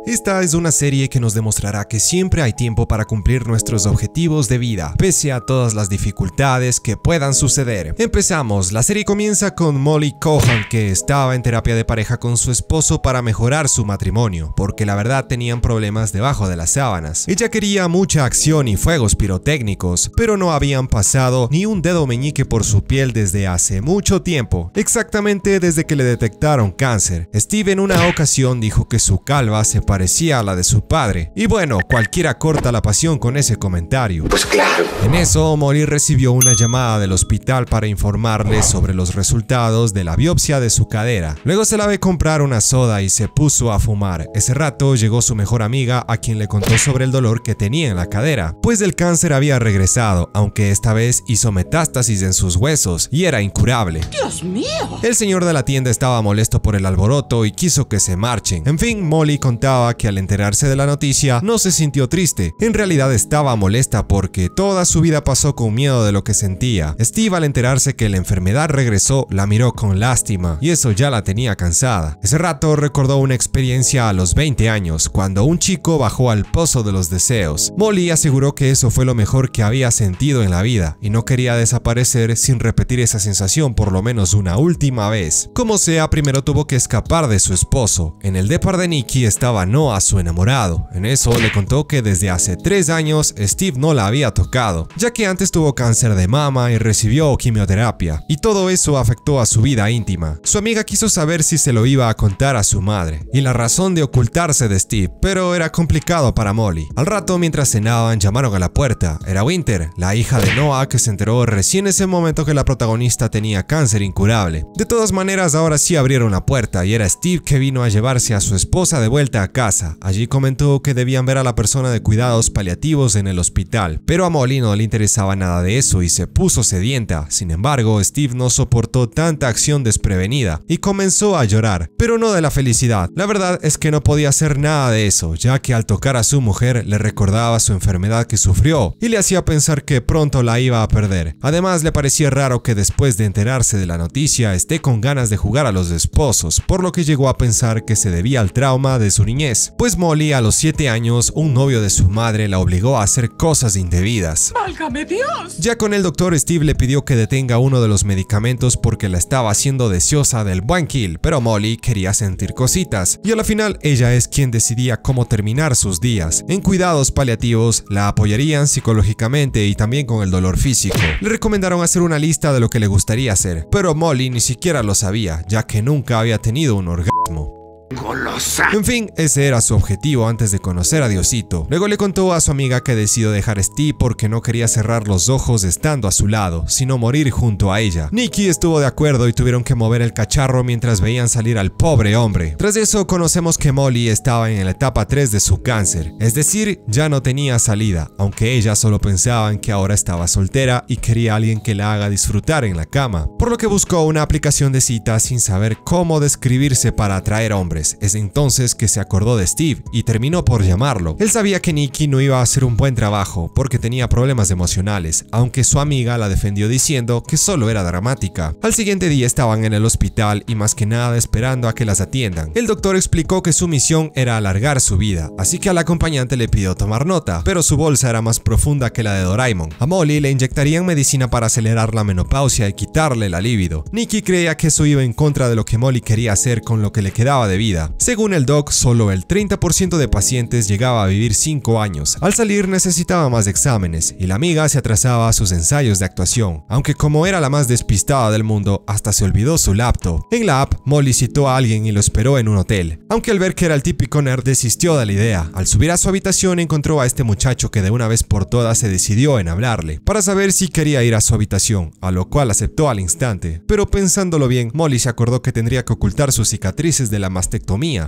Esta es una serie que nos demostrará que siempre hay tiempo para cumplir nuestros objetivos de vida, pese a todas las dificultades que puedan suceder. Empezamos, la serie comienza con Molly Cohan, que estaba en terapia de pareja con su esposo para mejorar su matrimonio, porque la verdad tenían problemas debajo de las sábanas. Ella quería mucha acción y fuegos pirotécnicos, pero no habían pasado ni un dedo meñique por su piel desde hace mucho tiempo, exactamente desde que le detectaron cáncer. Steve en una ocasión dijo que su calva se parecía a la de su padre, y bueno, cualquiera corta la pasión con ese comentario. Pues claro. En eso, Molly recibió una llamada del hospital para informarle sobre los resultados de la biopsia de su cadera. Luego se la ve comprar una soda y se puso a fumar. Ese rato llegó su mejor amiga, a quien le contó sobre el dolor que tenía en la cadera, pues el cáncer había regresado, aunque esta vez hizo metástasis en sus huesos y era incurable. ¡Dios mío! El señor de la tienda estaba molesto por el alboroto y quiso que se marchen. En fin, Molly contaba que al enterarse de la noticia no se sintió triste, en realidad estaba molesta porque toda su vida pasó con miedo de lo que sentía. Steve, al enterarse que la enfermedad regresó, la miró con lástima y eso ya la tenía cansada. Ese rato recordó una experiencia a los 20 años, cuando un chico bajó al pozo de los deseos. Molly aseguró que eso fue lo mejor que había sentido en la vida y no quería desaparecer sin repetir esa sensación por lo menos una última vez. Como sea, primero tuvo que escapar de su esposo. En el depar de Nikki estaba Noah, su enamorado. En eso le contó que desde hace 3 años Steve no la había tocado, ya que antes tuvo cáncer de mama y recibió quimioterapia, y todo eso afectó a su vida íntima. Su amiga quiso saber si se lo iba a contar a su madre, y la razón de ocultarse de Steve, pero era complicado para Molly. Al rato, mientras cenaban, llamaron a la puerta. Era Winter, la hija de Noah, que se enteró recién ese momento que la protagonista tenía cáncer incurable. De todas maneras, ahora sí abrieron la puerta y era Steve, que vino a llevarse a su esposa de vuelta a casa. Allí comentó que debían ver a la persona de cuidados paliativos en el hospital, pero a Molly no le interesaba nada de eso y se puso sedienta. Sin embargo, Steve no soportó tanta acción desprevenida y comenzó a llorar, pero no de la felicidad. La verdad es que no podía hacer nada de eso, ya que al tocar a su mujer le recordaba su enfermedad que sufrió y le hacía pensar que pronto la iba a perder. Además, le parecía raro que después de enterarse de la noticia esté con ganas de jugar a los esposos, por lo que llegó a pensar que se debía al trauma de su niñez, pues Molly, a los 7 años, un novio de su madre la obligó a hacer cosas indebidas. ¡Válgame Dios! Ya con el doctor, Steve le pidió que detenga uno de los medicamentos porque la estaba haciendo deseosa del buen kill, pero Molly quería sentir cositas, y a la final ella es quien decidía cómo terminar sus días. En cuidados paliativos la apoyarían psicológicamente y también con el dolor físico. Le recomendaron hacer una lista de lo que le gustaría hacer, pero Molly ni siquiera lo sabía, ya que nunca había tenido un orgasmo. Golosa. En fin, ese era su objetivo antes de conocer a Diosito. Luego le contó a su amiga que decidió dejar a Steve porque no quería cerrar los ojos estando a su lado, sino morir junto a ella. Nikki estuvo de acuerdo y tuvieron que mover el cacharro mientras veían salir al pobre hombre. Tras eso, conocemos que Molly estaba en la etapa 3 de su cáncer, es decir, ya no tenía salida, aunque ella solo pensaba en que ahora estaba soltera y quería a alguien que la haga disfrutar en la cama, por lo que buscó una aplicación de citas sin saber cómo describirse para atraer hombres. Es entonces que se acordó de Steve y terminó por llamarlo. Él sabía que Nikki no iba a hacer un buen trabajo porque tenía problemas emocionales, aunque su amiga la defendió diciendo que solo era dramática. Al siguiente día estaban en el hospital y más que nada esperando a que las atiendan. El doctor explicó que su misión era alargar su vida, así que al acompañante le pidió tomar nota, pero su bolsa era más profunda que la de Doraemon. A Molly le inyectarían medicina para acelerar la menopausia y quitarle la libido. Nikki creía que eso iba en contra de lo que Molly quería hacer con lo que le quedaba de vida. Según el doc, solo el 30% de pacientes llegaba a vivir 5 años. Al salir necesitaba más exámenes y la amiga se atrasaba a sus ensayos de actuación, aunque como era la más despistada del mundo, hasta se olvidó su laptop. En la app, Molly citó a alguien y lo esperó en un hotel, aunque al ver que era el típico nerd desistió de la idea. Al subir a su habitación encontró a este muchacho que de una vez por todas se decidió en hablarle, para saber si quería ir a su habitación, a lo cual aceptó al instante. Pero pensándolo bien, Molly se acordó que tendría que ocultar sus cicatrices de la mastectomía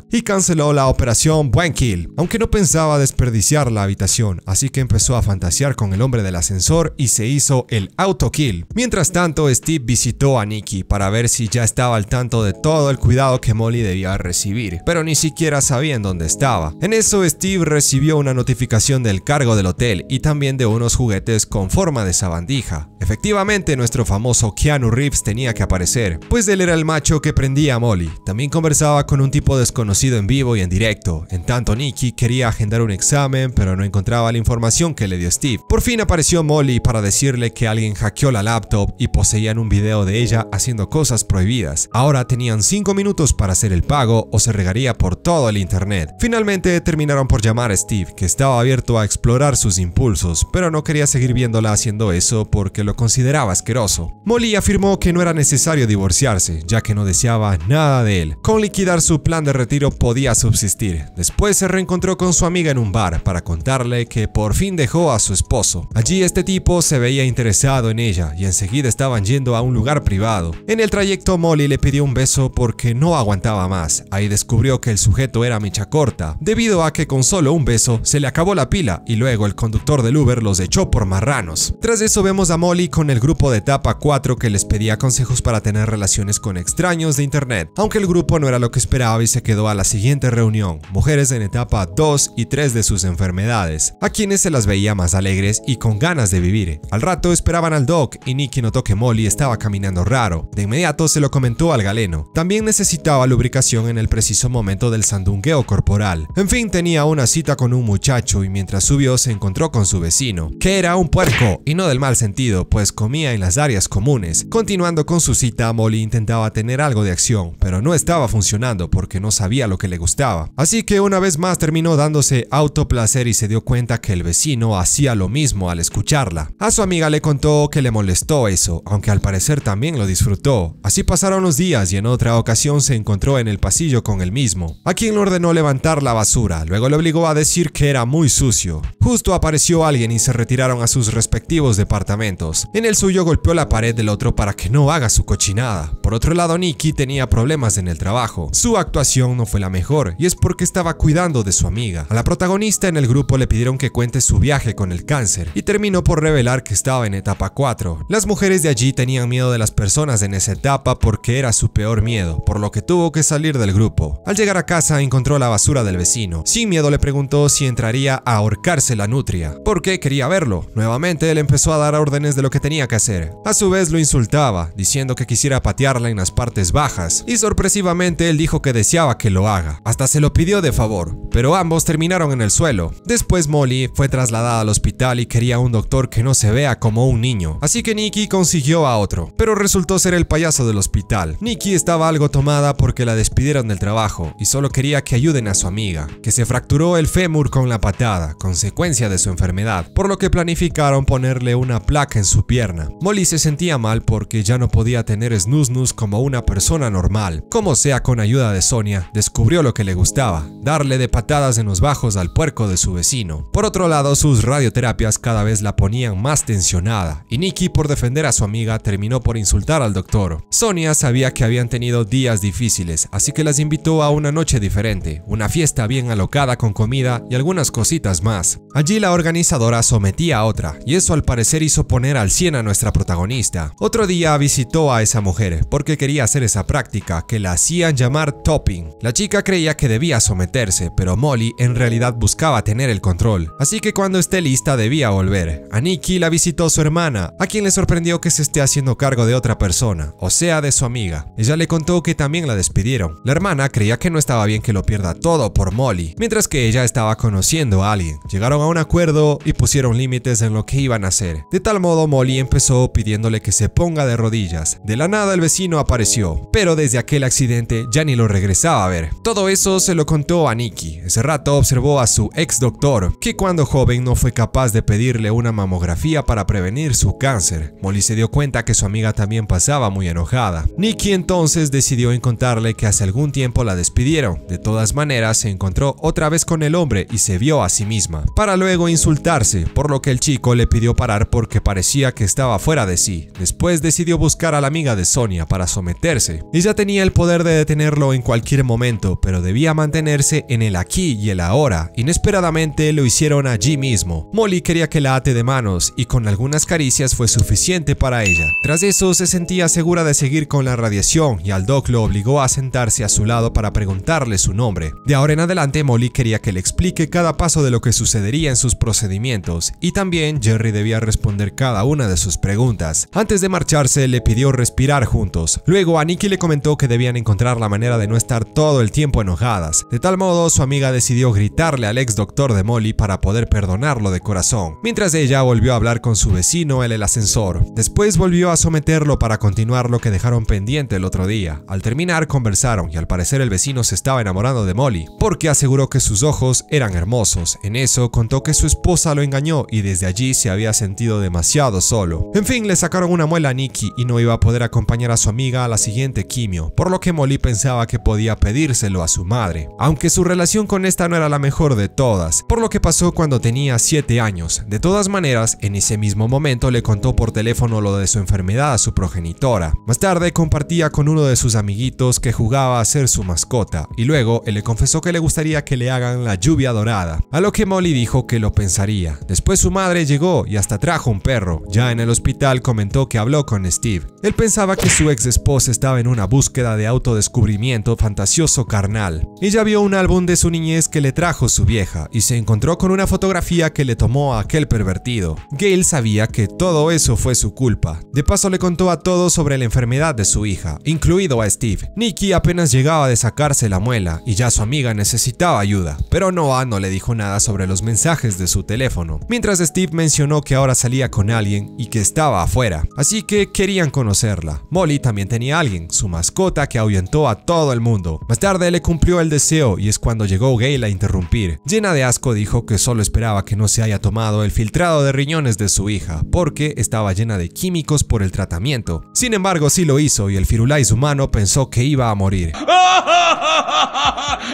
y canceló la operación Buen Kill, aunque no pensaba desperdiciar la habitación, así que empezó a fantasear con el hombre del ascensor y se hizo el auto kill. Mientras tanto, Steve visitó a Nikki para ver si ya estaba al tanto de todo el cuidado que Molly debía recibir, pero ni siquiera sabía en dónde estaba. En eso, Steve recibió una notificación del cargo del hotel y también de unos juguetes con forma de sabandija. Efectivamente, nuestro famoso Keanu Reeves tenía que aparecer, pues él era el macho que prendía a Molly. También conversaba con un tipo tipo desconocido en vivo y en directo. En tanto, Nikki quería agendar un examen, pero no encontraba la información que le dio Steve. Por fin apareció Molly para decirle que alguien hackeó la laptop y poseían un video de ella haciendo cosas prohibidas. Ahora tenían 5 minutos para hacer el pago o se regaría por todo el internet. Finalmente terminaron por llamar a Steve, que estaba abierto a explorar sus impulsos, pero no quería seguir viéndola haciendo eso porque lo consideraba asqueroso. Molly afirmó que no era necesario divorciarse, ya que no deseaba nada de él. Con liquidar su plan de retiro podía subsistir. Después se reencontró con su amiga en un bar para contarle que por fin dejó a su esposo. Allí este tipo se veía interesado en ella y enseguida estaban yendo a un lugar privado. En el trayecto Molly le pidió un beso porque no aguantaba más. Ahí descubrió que el sujeto era mecha corta, debido a que con solo un beso se le acabó la pila y luego el conductor del Uber los echó por marranos. Tras eso vemos a Molly con el grupo de etapa 4 que les pedía consejos para tener relaciones con extraños de internet, aunque el grupo no era lo que esperaba y se quedó a la siguiente reunión, mujeres en etapa 2 y 3 de sus enfermedades, a quienes se las veía más alegres y con ganas de vivir. Al rato esperaban al doc y Nikki notó que Molly estaba caminando raro. De inmediato se lo comentó al galeno. También necesitaba lubricación en el preciso momento del sandungueo corporal. En fin, tenía una cita con un muchacho y mientras subió se encontró con su vecino, que era un puerco, y no del mal sentido, pues comía en las áreas comunes. Continuando con su cita, Molly intentaba tener algo de acción, pero no estaba funcionando porque no sabía lo que le gustaba. Así que una vez más terminó dándose autoplacer y se dio cuenta que el vecino hacía lo mismo al escucharla. A su amiga le contó que le molestó eso, aunque al parecer también lo disfrutó. Así pasaron los días y en otra ocasión se encontró en el pasillo con él mismo, a quien le ordenó levantar la basura, luego le obligó a decir que era muy sucio. Justo apareció alguien y se retiraron a sus respectivos departamentos. En el suyo golpeó la pared del otro para que no haga su cochinada. Por otro lado, Nikki tenía problemas en el trabajo. Su actuación no fue la mejor y es porque estaba cuidando de su amiga. A la protagonista en el grupo le pidieron que cuente su viaje con el cáncer y terminó por revelar que estaba en etapa 4. Las mujeres de allí tenían miedo de las personas en esa etapa porque era su peor miedo, por lo que tuvo que salir del grupo. Al llegar a casa encontró la basura del vecino. Sin miedo le preguntó si entraría a ahorcarse la nutria, porque quería verlo. Nuevamente él empezó a dar órdenes de lo que tenía que hacer. A su vez lo insultaba, diciendo que quisiera patearla en las partes bajas, y sorpresivamente él dijo que deseaba que lo haga. Hasta se lo pidió de favor, pero ambos terminaron en el suelo. Después Molly fue trasladada al hospital y quería un doctor que no se vea como un niño, así que Nikki consiguió a otro, pero resultó ser el payaso del hospital. Nikki estaba algo tomada porque la despidieron del trabajo y solo quería que ayuden a su amiga, que se fracturó el fémur con la patada, consecuencia de su enfermedad, por lo que planificaron ponerle una placa en su pierna. Molly se sentía mal porque ya no podía tener snus como una persona normal. Como sea, con ayuda de Sonia, descubrió lo que le gustaba, darle de patadas en los bajos al puerco de su vecino. Por otro lado, sus radioterapias cada vez la ponían más tensionada, y Nikki, por defender a su amiga, terminó por insultar al doctor. Sonia sabía que habían tenido días difíciles, así que las invitó a una noche diferente, una fiesta bien alocada con comida y algunas cositas más. Allí la organizadora sometía a otra, y eso al parecer hizo poner al 100 a nuestra protagonista. Otro día visitó a esa mujer porque quería hacer esa práctica que la hacían llamar topping. La chica creía que debía someterse, pero Molly en realidad buscaba tener el control, así que cuando esté lista debía volver. A Nikki la visitó su hermana, a quien le sorprendió que se esté haciendo cargo de otra persona, o sea de su amiga. Ella le contó que también la despidieron. La hermana creía que no estaba bien que lo pierda todo por Molly, mientras que ella estaba conociendo a alguien. Llegaron a un acuerdo y pusieron límites en lo que iban a hacer. De tal modo Molly empezó pidiéndole que se ponga de rodillas. De la nada el vecino apareció, pero desde aquel accidente ya ni lo regresaba a ver. Todo eso se lo contó a Nikki. Ese rato observó a su ex doctor, que cuando joven no fue capaz de pedirle una mamografía para prevenir su cáncer. Molly se dio cuenta que su amiga también pasaba muy enojada. Nikki entonces decidió contarle que hace algún tiempo la despidieron. De todas maneras se encontró otra vez con el hombre y se vio a sí misma, para luego insultarse, por lo que el chico le pidió parar porque parecía que estaba fuera de sí. Después decidió buscar a la amiga de Sonia para someterse. Ella tenía el poder de detenerlo en cualquier momento, pero debía mantenerse en el aquí y el ahora. Inesperadamente lo hicieron allí mismo. Molly quería que la ate de manos y con algunas caricias fue suficiente para ella. Tras eso se sentía segura de seguir con la radiación y al doc lo obligó a sentarse a su lado para preguntarle su nombre. De ahora en adelante Molly quería que le explique cada paso de lo que sucedería haría en sus procedimientos, y también Jerry debía responder cada una de sus preguntas. Antes de marcharse, le pidió respirar juntos. Luego a Nikki le comentó que debían encontrar la manera de no estar todo el tiempo enojadas. De tal modo, su amiga decidió gritarle al ex doctor de Molly para poder perdonarlo de corazón, mientras ella volvió a hablar con su vecino en el ascensor. Después volvió a someterlo para continuar lo que dejaron pendiente el otro día. Al terminar, conversaron y al parecer el vecino se estaba enamorando de Molly, porque aseguró que sus ojos eran hermosos. En eso contó que su esposa lo engañó y desde allí se había sentido demasiado solo. En fin, le sacaron una muela a Nikki y no iba a poder acompañar a su amiga a la siguiente quimio, por lo que Molly pensaba que podía pedírselo a su madre, aunque su relación con esta no era la mejor de todas, por lo que pasó cuando tenía 7 años. De todas maneras, en ese mismo momento le contó por teléfono lo de su enfermedad a su progenitora. Más tarde compartía con uno de sus amiguitos que jugaba a ser su mascota, y luego él le confesó que le gustaría que le hagan la lluvia dorada, a lo que Molly dijo que lo pensaría. Después su madre llegó y hasta trajo un perro. Ya en el hospital comentó que habló con Steve. Él pensaba que su ex esposa estaba en una búsqueda de autodescubrimiento fantasioso carnal. Ella vio un álbum de su niñez que le trajo su vieja y se encontró con una fotografía que le tomó a aquel pervertido. Gail sabía que todo eso fue su culpa. De paso le contó a todos sobre la enfermedad de su hija, incluido a Steve. Nikki apenas llegaba de sacarse la muela y ya su amiga necesitaba ayuda, pero Noah no le dijo nada sobre los mensajes de su teléfono, mientras Steve mencionó que ahora salía con alguien y que estaba afuera, así que querían conocerla. Molly también tenía a alguien, su mascota, que ahuyentó a todo el mundo. Más tarde le cumplió el deseo y es cuando llegó Gail a interrumpir. Llena de asco dijo que solo esperaba que no se haya tomado el filtrado de riñones de su hija, porque estaba llena de químicos por el tratamiento. Sin embargo, sí lo hizo y el Firulais humano pensó que iba a morir.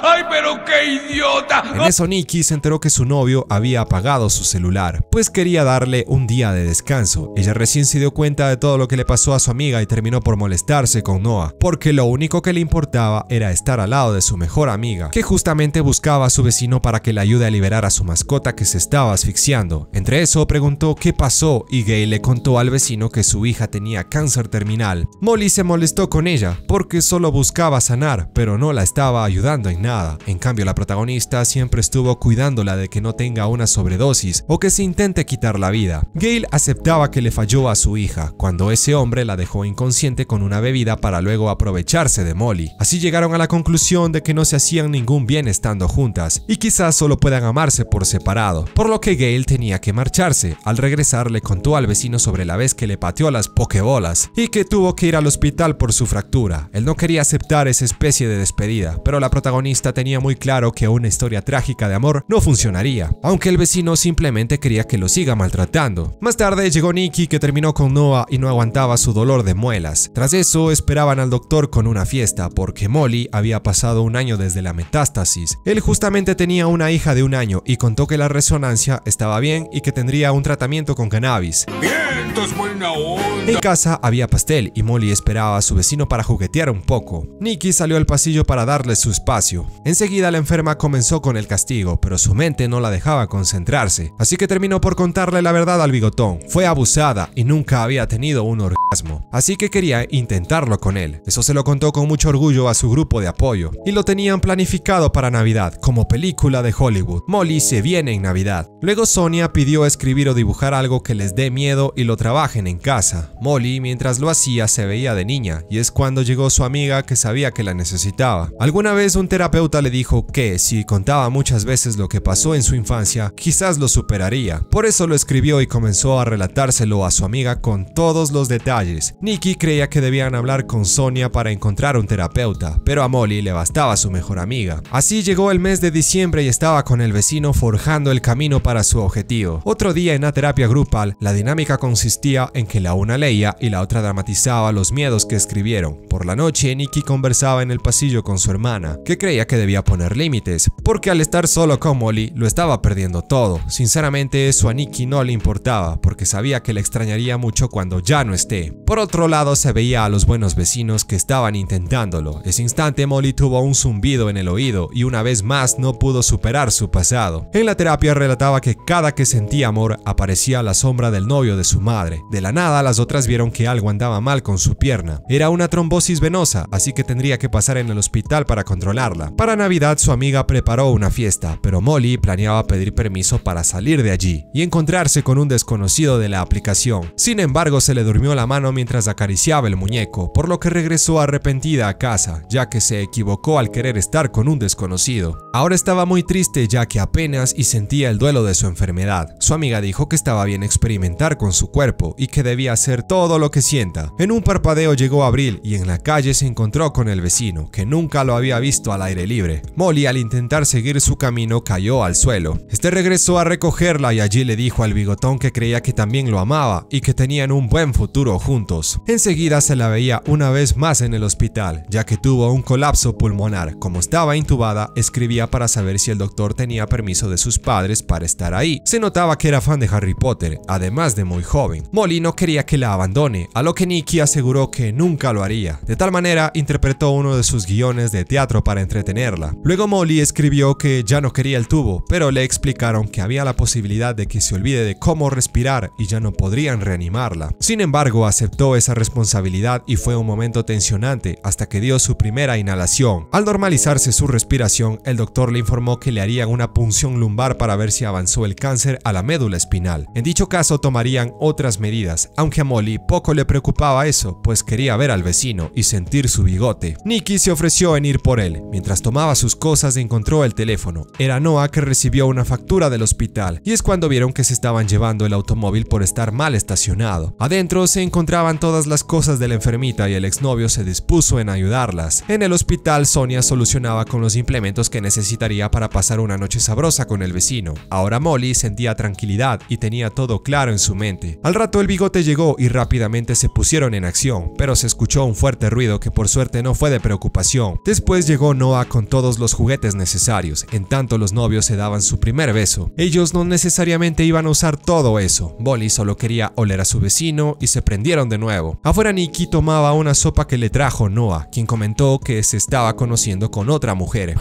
¡Ay, pero qué idiota! En eso Nikki se enteró que su novio había apagado su celular, pues quería darle un día de descanso. Ella recién se dio cuenta de todo lo que le pasó a su amiga y terminó por molestarse con Noah, porque lo único que le importaba era estar al lado de su mejor amiga, que justamente buscaba a su vecino para que le ayude a liberar a su mascota que se estaba asfixiando. Entre eso preguntó qué pasó y Gail le contó al vecino que su hija tenía cáncer terminal. Molly se molestó con ella porque solo buscaba sanar, pero no la estaba ayudando en nada. En cambio, la protagonista siempre estuvo cuidándola de que no tenga una sobredosis o que se intente quitar la vida. Gail aceptaba que le falló a su hija cuando ese hombre la dejó inconsciente con una bebida para luego aprovecharse de Molly. Así llegaron a la conclusión de que no se hacían ningún bien estando juntas y quizás solo puedan amarse por separado, por lo que Gail tenía que marcharse. Al regresar le contó al vecino sobre la vez que le pateó las pokebolas y que tuvo que ir al hospital por su fractura. Él no quería aceptar esa especie de despedida, pero la protagonista tenía muy claro que una historia trágica de amor no funcionaría, aunque el vecino simplemente quería que lo siga maltratando. Más tarde llegó Nikki, que terminó con Noah y no aguantaba su dolor de muelas. Tras eso esperaban al doctor con una fiesta porque Molly había pasado un año desde la metástasis. Él justamente tenía una hija de 1 año y contó que la resonancia estaba bien y que tendría un tratamiento con cannabis. ¡Vientos, buena onda! En casa había pastel y Molly esperaba a su vecino para juguetear un poco. Nikki salió al pasillo para darle su espacio. Enseguida la enferma comenzó con el castigo, pero su mente no la dejaba concentrarse, así que terminó por contarle la verdad al bigotón. Fue abusada y nunca había tenido un orgasmo, así que quería intentarlo con él. Eso se lo contó con mucho orgullo a su grupo de apoyo, y lo tenían planificado para Navidad, como película de Hollywood. Molly se viene en Navidad. Luego Sonia pidió escribir o dibujar algo que les dé miedo y lo trabajen en casa. Molly, mientras lo hacía, se veía de niña, y es cuando llegó su amiga que sabía que la necesitaba. Alguna vez un terapeuta le dijo que si contaba muchas veces lo que pasó en su infancia, quizás lo superaría. Por eso lo escribió y comenzó a relatárselo a su amiga con todos los detalles. Nikki creía que debían hablar con Sonia para encontrar un terapeuta, pero a Molly le bastaba su mejor amiga. Así llegó el mes de diciembre y estaba con el vecino forjando el camino para su objetivo. Otro día en la terapia grupal, la dinámica consistía en que la una leía y la otra dramatizaba los miedos que escribieron. Por la noche, Nikki conversaba en el pasillo con su hermana, que creía que debía poner límites, porque al estar solo con Molly lo estaba perdiendo todo. Sinceramente, eso a Nikki no le importaba, porque sabía que le extrañaría mucho cuando ya no esté. Por otro lado, se veía a los buenos vecinos que estaban intentándolo. Ese instante, Molly tuvo un zumbido en el oído y una vez más no pudo superar su pasado. En la terapia relataba que cada que sentía amor aparecía la sombra del novio de su madre. De la nada, las otras vieron que algo andaba mal con su pierna. Era una trombosis venosa, así que tendría que pasar en el hospital para controlarla. Para Navidad, su amiga preparó una fiesta, pero Molly planeaba pedir pedir permiso para salir de allí y encontrarse con un desconocido de la aplicación. Sin embargo, se le durmió la mano mientras acariciaba el muñeco, por lo que regresó arrepentida a casa, ya que se equivocó al querer estar con un desconocido. Ahora estaba muy triste ya que apenas y sentía el duelo de su enfermedad. Su amiga dijo que estaba bien experimentar con su cuerpo y que debía hacer todo lo que sienta. En un parpadeo llegó abril y en la calle se encontró con el vecino, que nunca lo había visto al aire libre. Molly, al intentar seguir su camino, cayó al suelo. Este regresó a recogerla y allí le dijo al bigotón que creía que también lo amaba y que tenían un buen futuro juntos. Enseguida se la veía una vez más en el hospital, ya que tuvo un colapso pulmonar. Como estaba intubada, escribía para saber si el doctor tenía permiso de sus padres para estar ahí. Se notaba que era fan de Harry Potter, además de muy joven. Molly no quería que la abandone, a lo que Nikki aseguró que nunca lo haría. De tal manera, interpretó uno de sus guiones de teatro para entretenerla. Luego Molly escribió que ya no quería el tubo, pero le explicaron que había la posibilidad de que se olvide de cómo respirar y ya no podrían reanimarla. Sin embargo, aceptó esa responsabilidad y fue un momento tensionante hasta que dio su primera inhalación. Al normalizarse su respiración, el doctor le informó que le harían una punción lumbar para ver si avanzó el cáncer a la médula espinal. En dicho caso tomarían otras medidas, aunque a Molly poco le preocupaba eso, pues quería ver al vecino y sentir su bigote. Nikki se ofreció en ir por él. Mientras tomaba sus cosas encontró el teléfono. Era Noah, que recibió una factura del hospital, y es cuando vieron que se estaban llevando el automóvil por estar mal estacionado. Adentro se encontraban todas las cosas de la enfermita y el exnovio se dispuso en ayudarlas. En el hospital, Sonia solucionaba con los implementos que necesitaría para pasar una noche sabrosa con el vecino. Ahora Molly sentía tranquilidad y tenía todo claro en su mente. Al rato el bigote llegó y rápidamente se pusieron en acción, pero se escuchó un fuerte ruido que por suerte no fue de preocupación. Después llegó Noah con todos los juguetes necesarios. En tanto los novios se daban su primer beso. Ellos no necesariamente iban a usar todo eso. Molly solo quería oler a su vecino y se prendieron de nuevo. Afuera Nikki tomaba una sopa que le trajo Noah, quien comentó que se estaba conociendo con otra mujer.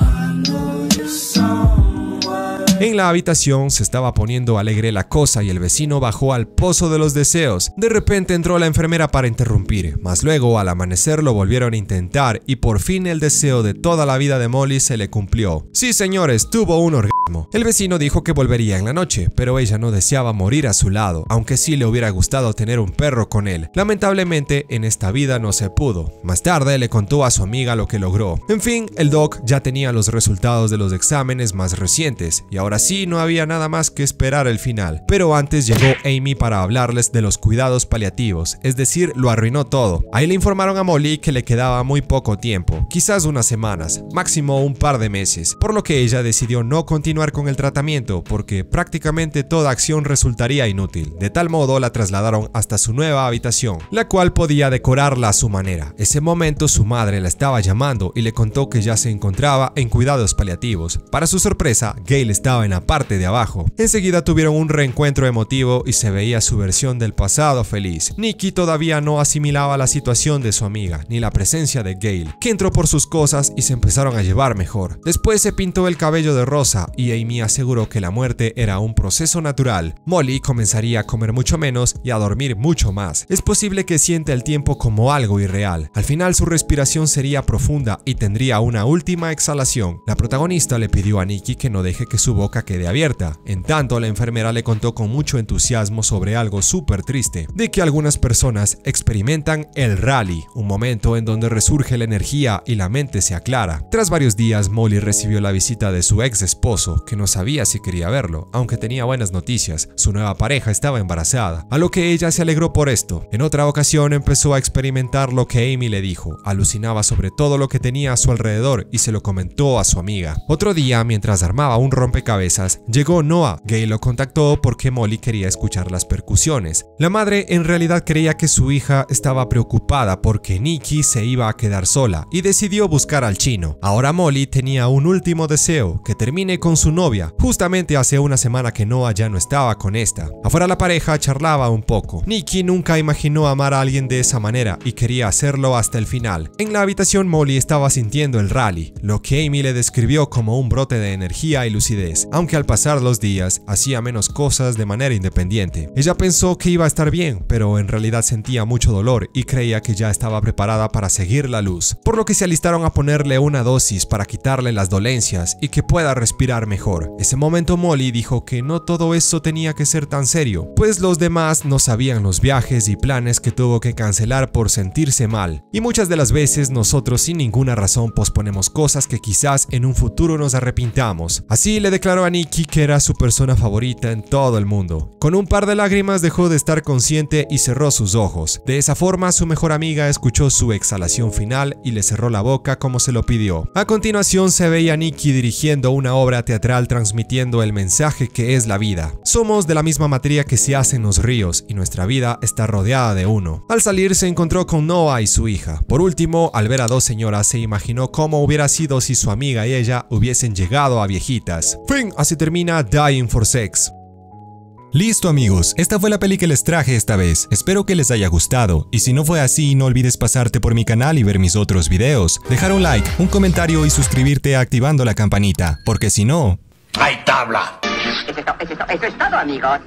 En la habitación se estaba poniendo alegre la cosa y el vecino bajó al pozo de los deseos. De repente entró la enfermera para interrumpir, mas luego al amanecer lo volvieron a intentar y por fin el deseo de toda la vida de Molly se le cumplió. Sí, señores, tuvo un orgasmo. El vecino dijo que volvería en la noche, pero ella no deseaba morir a su lado, aunque sí le hubiera gustado tener un perro con él. Lamentablemente, en esta vida no se pudo. Más tarde le contó a su amiga lo que logró. En fin, el doc ya tenía los resultados de los exámenes más recientes y ahora sí no había nada más que esperar el final. Pero antes llegó Amy para hablarles de los cuidados paliativos, es decir, lo arruinó todo. Ahí le informaron a Molly que le quedaba muy poco tiempo, quizás unas semanas, máximo un par de meses, por lo que ella decidió no continuar con el tratamiento porque prácticamente toda acción resultaría inútil. De tal modo la trasladaron hasta su nueva habitación, la cual podía decorarla a su manera. Ese momento su madre la estaba llamando y le contó que ya se encontraba en cuidados paliativos. Para su sorpresa, Gail estaba en la parte de abajo. Enseguida tuvieron un reencuentro emotivo y se veía su versión del pasado feliz. Nikki todavía no asimilaba la situación de su amiga, ni la presencia de Gail, que entró por sus cosas y se empezaron a llevar mejor. Después se pintó el cabello de rosa y Amy aseguró que la muerte era un proceso natural. Molly comenzaría a comer mucho menos y a dormir mucho más. Es posible que sienta el tiempo como algo irreal. Al final su respiración sería profunda y tendría una última exhalación. La protagonista le pidió a Nikki que no deje que su boca quede abierta. En tanto, la enfermera le contó con mucho entusiasmo sobre algo súper triste, de que algunas personas experimentan el rally, un momento en donde resurge la energía y la mente se aclara. Tras varios días, Molly recibió la visita de su ex esposo, que no sabía si quería verlo, aunque tenía buenas noticias. Su nueva pareja estaba embarazada, a lo que ella se alegró por esto. En otra ocasión empezó a experimentar lo que Amy le dijo. Alucinaba sobre todo lo que tenía a su alrededor y se lo comentó a su amiga. Otro día, mientras armaba un rompecabezas, llegó Noah. Gail lo contactó porque Molly quería escuchar las percusiones. La madre en realidad creía que su hija estaba preocupada porque Nikki se iba a quedar sola y decidió buscar al chino. Ahora Molly tenía un último deseo, que termine con su novia. Justamente hace una semana que Noah ya no estaba con esta. Afuera la pareja charlaba un poco. Nikki nunca imaginó amar a alguien de esa manera y quería hacerlo hasta el final. En la habitación Molly estaba sintiendo el rally, lo que Amy le describió como un brote de energía y lucidez. feliz, aunque al pasar los días hacía menos cosas de manera independiente. Ella pensó que iba a estar bien, pero en realidad sentía mucho dolor y creía que ya estaba preparada para seguir la luz, por lo que se alistaron a ponerle una dosis para quitarle las dolencias y que pueda respirar mejor. Ese momento Molly dijo que no todo eso tenía que ser tan serio, pues los demás no sabían los viajes y planes que tuvo que cancelar por sentirse mal, y muchas de las veces nosotros sin ninguna razón posponemos cosas que quizás en un futuro nos arrepintamos. Así le declaró a Nikki que era su persona favorita en todo el mundo. Con un par de lágrimas dejó de estar consciente y cerró sus ojos. De esa forma su mejor amiga escuchó su exhalación final y le cerró la boca como se lo pidió. A continuación se veía a Nikki dirigiendo una obra teatral transmitiendo el mensaje que es la vida. Somos de la misma materia que se hace en los ríos y nuestra vida está rodeada de uno. Al salir se encontró con Noah y su hija. Por último, al ver a dos señoras se imaginó cómo hubiera sido si su amiga y ella hubiesen llegado a viejitas. Fin, así termina Dying for Sex. Listo amigos, esta fue la peli que les traje esta vez, espero que les haya gustado, y si no fue así no olvides pasarte por mi canal y ver mis otros videos, dejar un like, un comentario y suscribirte activando la campanita, porque si no... ¡Hay tabla! Eso es todo, amigos.